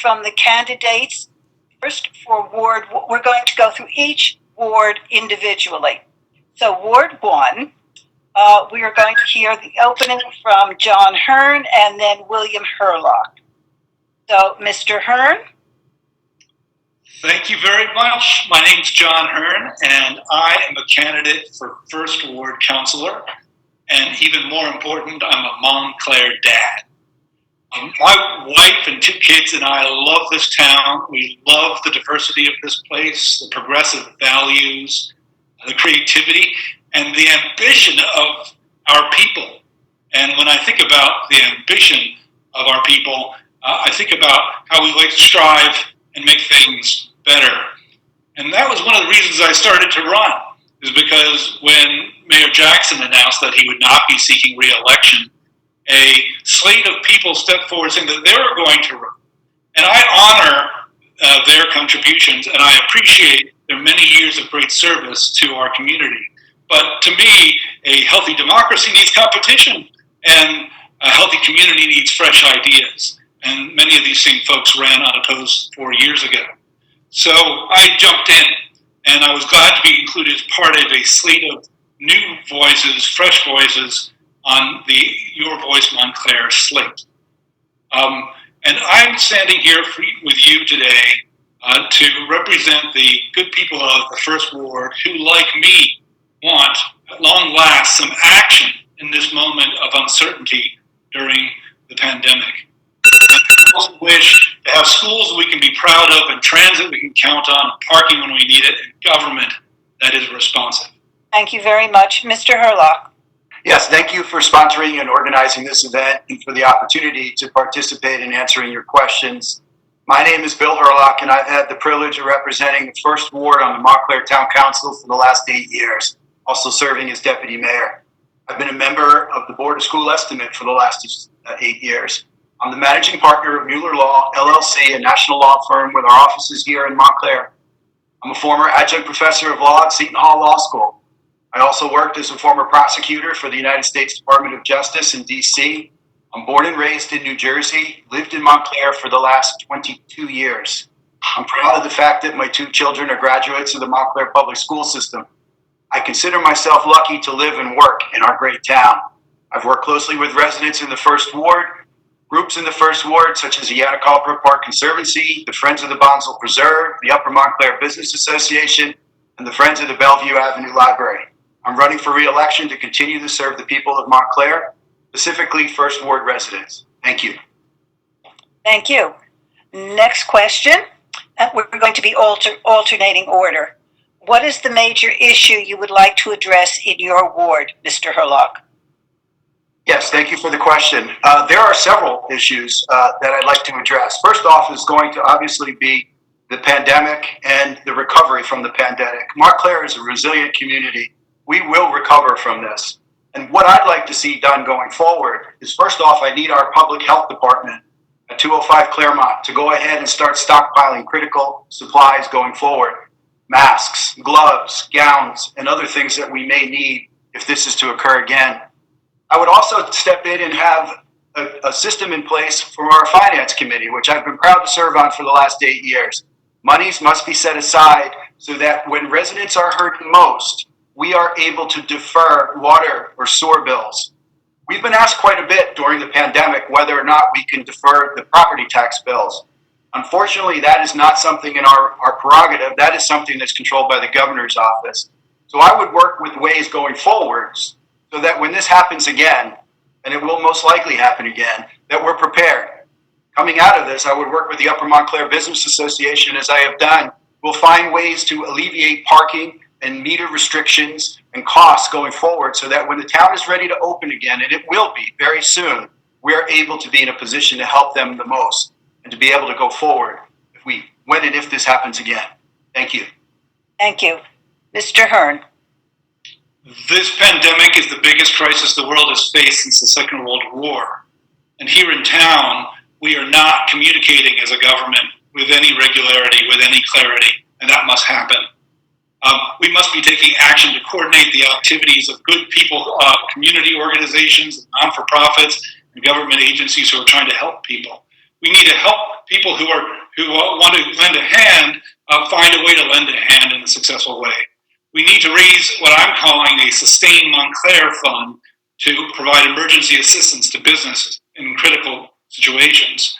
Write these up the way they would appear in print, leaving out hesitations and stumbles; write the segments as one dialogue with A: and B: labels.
A: from the candidates. First, for Ward, we're going to go through each ward individually. So Ward 1, we are going to hear the opening from John Hearn and then William Herlock. So, Mr. Hearn.
B: Thank you very much. My name's John Hearn, and I am a candidate for First Ward Councilor. And even more important, I'm a Montclair dad. My wife and 2 kids and I love this town. We love the diversity of this place, the progressive values, the creativity, and the ambition of our people. And when I think about the ambition of our people, I think about how we like to strive and make things better. And that was one of the reasons I started to run, is because when Mayor Jackson announced that he would not be seeking re-election, a slate of people stepped forward saying that they were going to run. And I honor their contributions, and I appreciate their many years of great service to our community. But to me, a healthy democracy needs competition, and a healthy community needs fresh ideas. And many of these same folks ran unopposed 4 years ago. So I jumped in, and I was glad to be included as part of a slate of new voices, fresh voices, on the Your Voice Montclair slate. And I'm standing here with you today to represent the good people of the First Ward who, like me, want, at long last, some action in this moment of uncertainty during the pandemic. And we also wish to have schools we can be proud of, and transit we can count on, parking when we need it, and government that is responsive.
A: Thank you very much. Mr. Herlock.
C: Yes, thank you for sponsoring and organizing this event and for the opportunity to participate in answering your questions. My name is Bill Herlock, and I've had the privilege of representing the First Ward on the Montclair Town Council for the last 8 years, also serving as Deputy Mayor. I've been a member of the Board of School Estimate for the last 8 years. I'm the Managing Partner of Mueller Law, LLC, a national law firm with our offices here in Montclair. I'm a former adjunct professor of law at Seton Hall Law School. I also worked as a former prosecutor for the United States Department of Justice in D.C. I'm born and raised in New Jersey, lived in Montclair for the last 22 years. I'm proud of the fact that my 2 children are graduates of the Montclair public school system. I consider myself lucky to live and work in our great town. I've worked closely with residents in the First Ward, groups in the First Ward such as the Yannicalbrook Park Conservancy, the Friends of the Bonsall Preserve, the Upper Montclair Business Association, and the Friends of the Bellevue Avenue Library. I'm running for re-election to continue to serve the people of Montclair, specifically First Ward residents. Thank you.
A: Thank you. Next question. We're going to be alternating order. What is the major issue you would like to address in your ward, Mr. Herlock?
C: Yes, thank you for the question. There are several issues that I'd like to address. First off is going to obviously be the pandemic and the recovery from the pandemic. Montclair is a resilient community. We will recover from this. And what I'd like to see done going forward is, first off, I need our public health department at 205 Claremont to go ahead and start stockpiling critical supplies going forward. Masks, gloves, gowns, and other things that we may need if this is to occur again. I would also step in and have a system in place for our finance committee, which I've been proud to serve on for the last 8 years. Monies must be set aside so that when residents are hurting most, we are able to defer water or sewer bills. We've been asked quite a bit during the pandemic whether or not we can defer the property tax bills. Unfortunately, that is not something in our prerogative. That is something that's controlled by the governor's office. So I would work with ways going forwards so that when this happens again, and it will most likely happen again, that we're prepared. Coming out of this, I would work with the Upper Montclair Business Association, as I have done. We'll find ways to alleviate parking and meter restrictions and costs going forward so that when the town is ready to open again, and it will be very soon, we're able to be in a position to help them the most and to be able to go forward when and if this happens again. Thank you.
A: Thank you. Mr. Hearn.
B: This pandemic is the biggest crisis the world has faced since the Second World War. And here in town, we are not communicating as a government with any regularity, with any clarity, and that must happen. We must be taking action to coordinate the activities of good people, community organizations, non-for-profits, and government agencies who are trying to help people. we need to help people who want to lend a hand find a way to lend a hand in a successful way. We need to raise what I'm calling a Sustain Montclair Fund to provide emergency assistance to businesses in critical situations.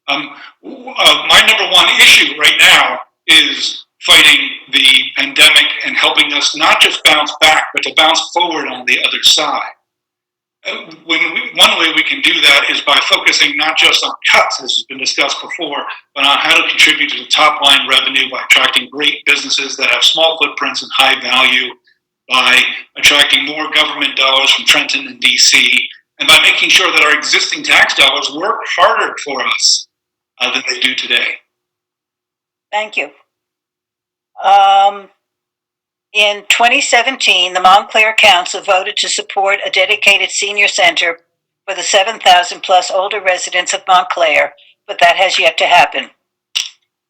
B: My number one issue right now is fighting the pandemic and helping us not just bounce back, but to bounce forward on the other side. One way we can do that is by focusing not just on cuts, as has been discussed before, but on how to contribute to the top line revenue by attracting great businesses that have small footprints and high value, by attracting more government dollars from Trenton and DC, and by making sure that our existing tax dollars work harder for us than they do today.
A: Thank you. In 2017, the Montclair Council voted to support a dedicated senior center for the 7,000 plus older residents of Montclair, but that has yet to happen.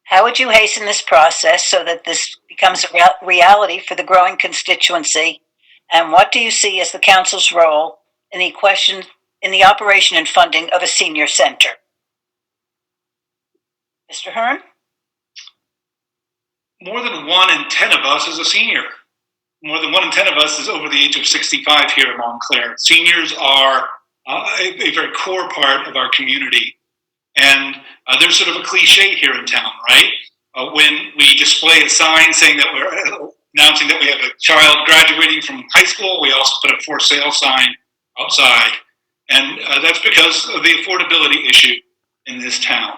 A: How would you hasten this process so that this becomes a reality for the growing constituency? And what do you see as the council's role in the operation and funding of a senior center? Mr. Hearn?
B: More than 1 in 10 of us is a senior. More than 1 in 10 of us is over the age of 65 here in Montclair. Seniors are a very core part of our community. And there's sort of a cliche here in town, right? When we display a sign saying that we're announcing that we have a child graduating from high school, we also put a for sale sign outside. And that's because of the affordability issue in this town.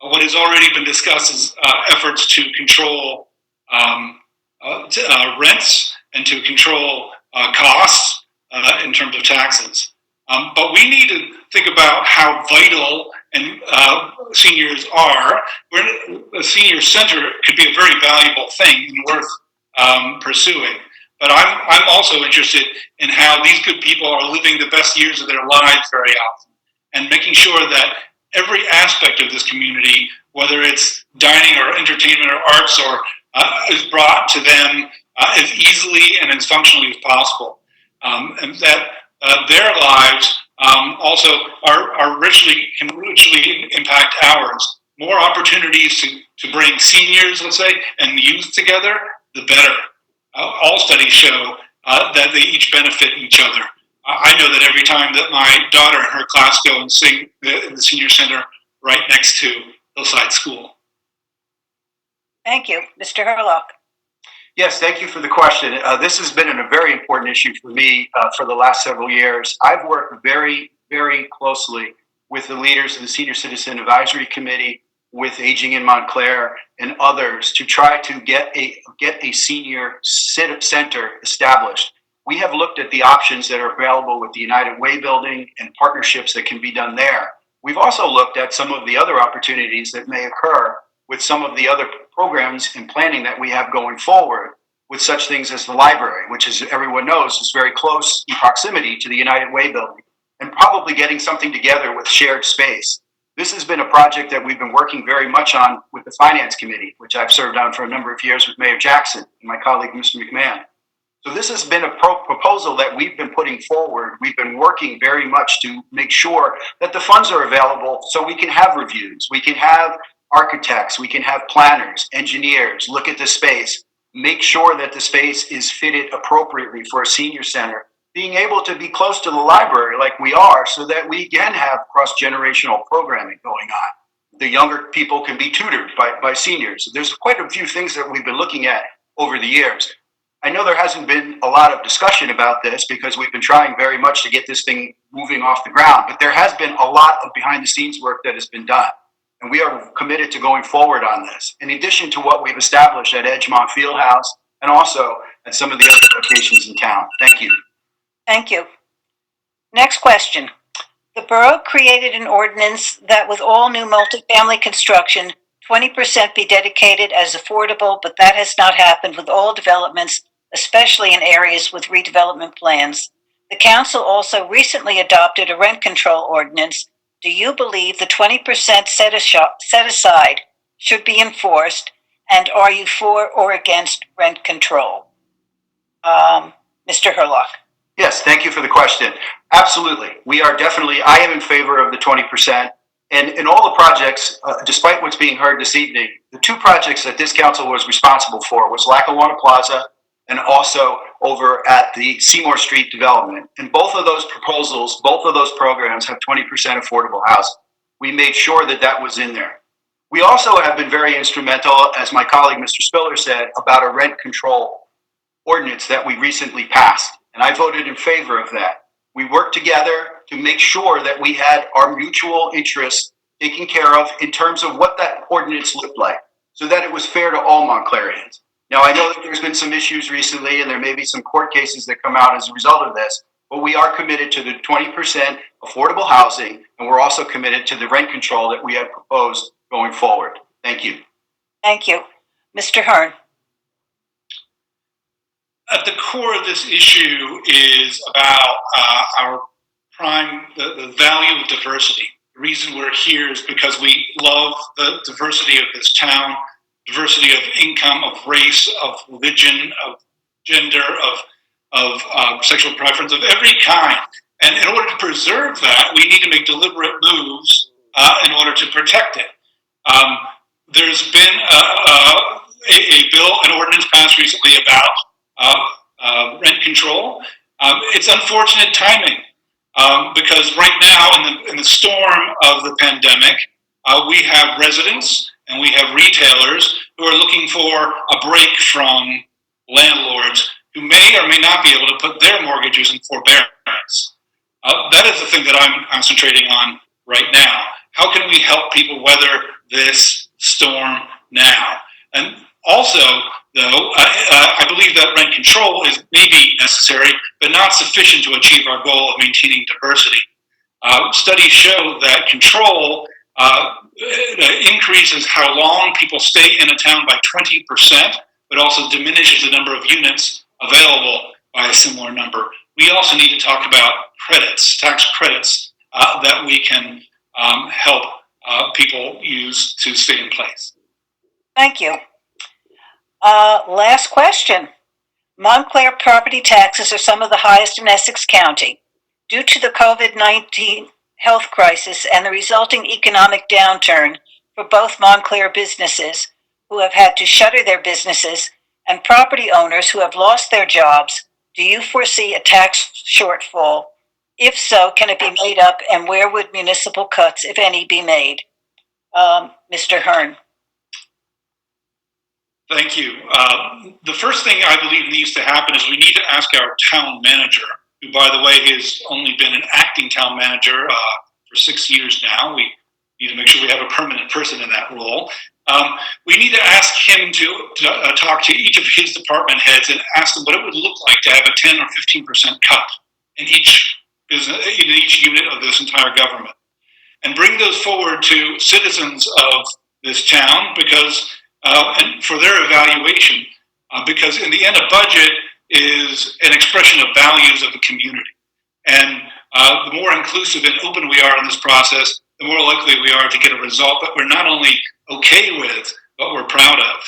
B: What has already been discussed is efforts to control rents and to control costs in terms of taxes. But we need to think about how vital and seniors are. A senior center could be a very valuable thing and worth pursuing. But I'm also interested in how these good people are living the best years of their lives very often, and making sure that every aspect of this community, whether it's dining or entertainment or arts, is brought to them as easily and as functionally as possible, and that their lives also can richly impact ours. More opportunities to bring seniors, let's say, and youth together, the better. All studies show that they each benefit each other. I know that every time that my daughter and her class go and sing in the senior center right next to Hillside School.
A: Thank you. Mr. Herlock.
C: Yes, thank you for the question. This has been a very important issue for me for the last several years. I've worked very, very closely with the leaders of the Senior Citizen Advisory Committee, with Aging in Montclair and others to try to get a senior center established. We have looked at the options that are available with the United Way building and partnerships that can be done there. We've also looked at some of the other opportunities that may occur with some of the other programs and planning that we have going forward, with such things as the library, which, as everyone knows, is very close in proximity to the United Way building, and probably getting something together with shared space. This has been a project that we've been working very much on with the Finance Committee, which I've served on for a number of years with Mayor Jackson and my colleague, Mr. McMahon. So this has been a proposal that we've been putting forward. We've been working very much to make sure that the funds are available so we can have reviews, we can have architects, we can have planners, engineers, look at the space, make sure that the space is fitted appropriately for a senior center, being able to be close to the library like we are so that we can have cross-generational programming going on. The younger people can be tutored by seniors. There's quite a few things that we've been looking at over the years. I know there hasn't been a lot of discussion about this because we've been trying very much to get this thing moving off the ground, but there has been a lot of behind-the-scenes work that has been done. And we are committed to going forward on this, in addition to what we've established at Edgemont Fieldhouse and also at some of the other locations in town. Thank you.
A: Thank you. Next question. The borough created an ordinance that with all new multifamily construction, 20% be dedicated as affordable, but that has not happened with all developments, especially in areas with redevelopment plans. The council also recently adopted a rent control ordinance. Do you believe the 20% set aside should be enforced, and are you for or against rent control? Mr. Herlock.
C: Yes, thank you for the question. Absolutely. We are definitely, I am in favor of the 20%. And in all the projects, despite what's being heard this evening, the two projects that this council was responsible for was Lackawanna Plaza and also over at the Seymour Street development. And both of those proposals, both of those programs have 20% affordable housing. We made sure that that was in there. We also have been very instrumental, as my colleague Mr. Spiller said, about a rent control ordinance that we recently passed. And I voted in favor of that. We worked together to make sure that we had our mutual interests taken care of in terms of what that ordinance looked like, so that it was fair to all Montclairians. Now, I know that there's been some issues recently, and there may be some court cases that come out as a result of this, but we are committed to the 20% affordable housing, and we're also committed to the rent control that we have proposed going forward. Thank you.
A: Thank you. Mr. Hearn.
B: At the core of this issue is about our the value of diversity. The reason we're here is because we love the diversity of this town, diversity of income, of race, of religion, of gender, of sexual preference, of every kind. And in order to preserve that, we need to make deliberate moves in order to protect it. There's been a bill, an ordinance passed recently about rent control. It's unfortunate timing because right now in the storm of the pandemic, we have residents and we have retailers who are looking for a break from landlords who may or may not be able to put their mortgages in forbearance. That is the thing that I'm concentrating on right now. How can we help people weather this storm now? And also, though, I believe that rent control is maybe necessary, but not sufficient to achieve our goal of maintaining diversity. Studies show that control increases how long people stay in a town by 20%, but also diminishes the number of units available by a similar number. We also need to talk about credits, tax credits, that we can help people use to stay in place.
A: Thank you. Last question. Montclair property taxes are some of the highest in Essex County. Due to the COVID-19 health crisis and the resulting economic downturn for both Montclair businesses who have had to shutter their businesses and property owners who have lost their jobs, do you foresee a tax shortfall? If so, can it be made up, and where would municipal cuts, if any, be made? Mr. Hearn.
B: Thank you. The first thing I believe needs to happen is we need to ask our town manager, who, by the way, has only been an acting town manager for 6 years now. We need to make sure we have a permanent person in that role. We need to ask him to talk to each of his department heads and ask them what it would look like to have a 10 or 15% cut in each business, in each unit of this entire government, and bring those forward to citizens of this town because and for their evaluation, because in the end, a budget is an expression of values of the community. And the more inclusive and open we are in this process, the more likely we are to get a result that we're not only okay with, but we're proud of.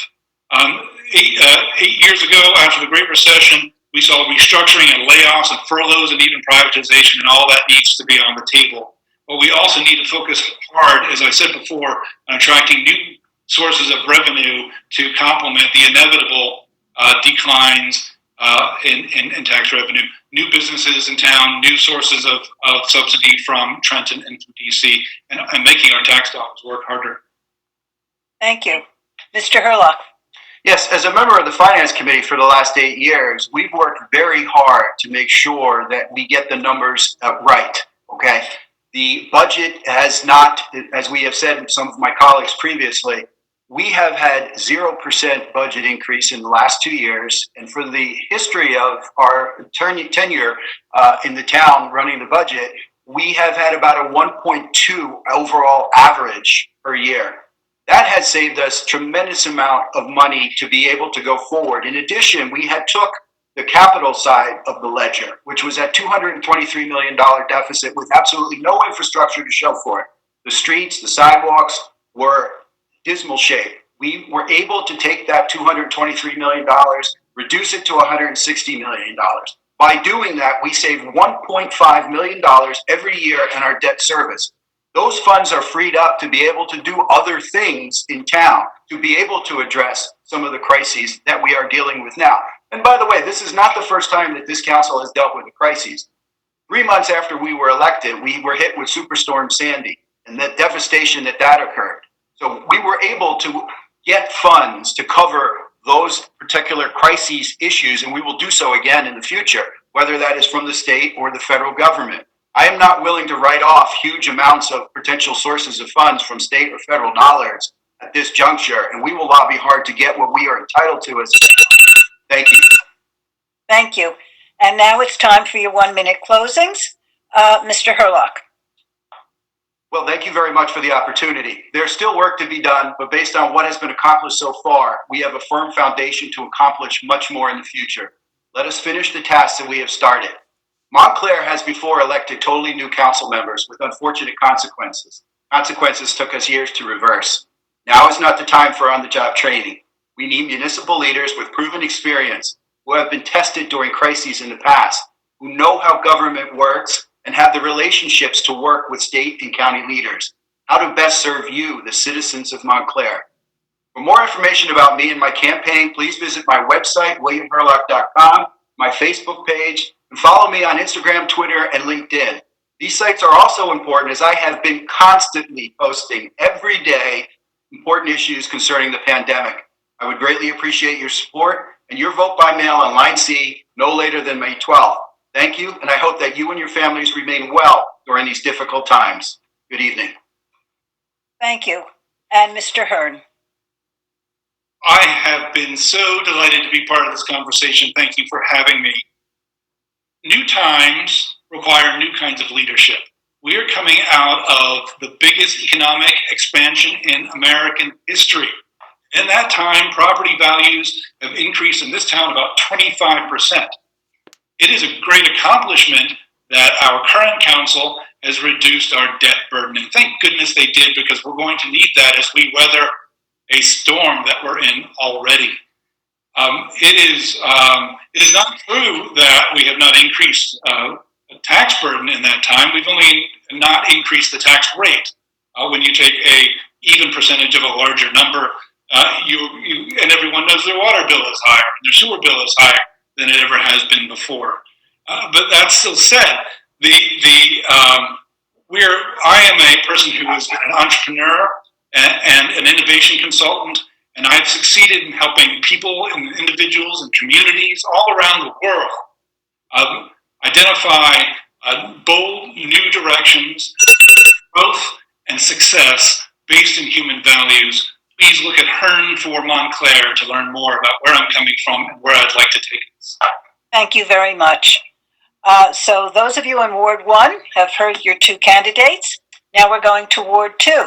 B: 8 years ago, after the Great Recession, we saw restructuring and layoffs and furloughs and even privatization, and all that needs to be on the table. But we also need to focus hard, as I said before, on attracting new sources of revenue to complement the inevitable declines in tax revenue, new businesses in town, new sources of subsidy from Trenton and from DC, and making our tax dollars work harder.
A: Thank you. Mr. Herlock.
C: Yes, as a member of the Finance Committee for the last 8 years, we've worked very hard to make sure that we get the numbers right, okay? The budget has not, as we have said, some of my colleagues previously, we have had 0% budget increase in the last 2 years. And for the history of our tenure in the town running the budget, we have had about a 1.2 overall average per year. That has saved us tremendous amount of money to be able to go forward. In addition, we had took the capital side of the ledger, which was at $223 million deficit with absolutely no infrastructure to show for it. The streets, the sidewalks were dismal shape. We were able to take that $223 million, reduce it to $160 million. By doing that, we saved $1.5 million every year in our debt service. Those funds are freed up to be able to do other things in town, to be able to address some of the crises that we are dealing with now. And by the way, this is not the first time that this council has dealt with a crisis. 3 months after we were elected, we were hit with Superstorm Sandy and the devastation that occurred. So we were able to get funds to cover those particular crises issues, and we will do so again in the future, whether that is from the state or the federal government. I am not willing to write off huge amounts of potential sources of funds from state or federal dollars at this juncture, and we will lobby hard to get what we are entitled to as a state. Thank you.
A: Thank you. And now it's time for your 1-minute closings. Mr. Herlock.
C: Well, thank you very much for the opportunity. There's still work to be done, but based on what has been accomplished so far, we have a firm foundation to accomplish much more in the future. Let us finish the tasks that we have started. Montclair has before elected totally new council members with unfortunate consequences. Consequences took us years to reverse. Now is not the time for on-the-job training. We need municipal leaders with proven experience who have been tested during crises in the past, who know how government works and have the relationships to work with state and county leaders, how to best serve you, the citizens of Montclair. For more information about me and my campaign, please visit my website, williamherlock.com, my Facebook page, and follow me on Instagram, Twitter, and LinkedIn. These sites are also important as I have been constantly posting every day important issues concerning the pandemic. I would greatly appreciate your support and your vote by mail on line C no later than May 12th. Thank you, and I hope that you and your families remain well during these difficult times. Good evening.
A: Thank you. And Mr. Hearn.
B: I have been so delighted to be part of this conversation. Thank you for having me. New times require new kinds of leadership. We are coming out of the biggest economic expansion in American history. In that time, property values have increased in this town about 25%. It is a great accomplishment that our current council has reduced our debt burden. And thank goodness they did, because we're going to need that as we weather a storm that we're in already. It is not true that we have not increased tax burden in that time. We've only not increased the tax rate. When you take a even percentage of a larger number, and everyone knows their water bill is higher, and their sewer bill is higher than it ever has been before. But that still said, I am a person who is an entrepreneur and an innovation consultant, and I've succeeded in helping people and individuals and communities all around the world identify bold new directions, growth and success based in human values. Please look at Hearn for Montclair to learn more about where I'm coming from and where I'd like to take this.
A: Thank you very much. So those of you in Ward 1 have heard your 2 candidates. Now we're going to Ward 2.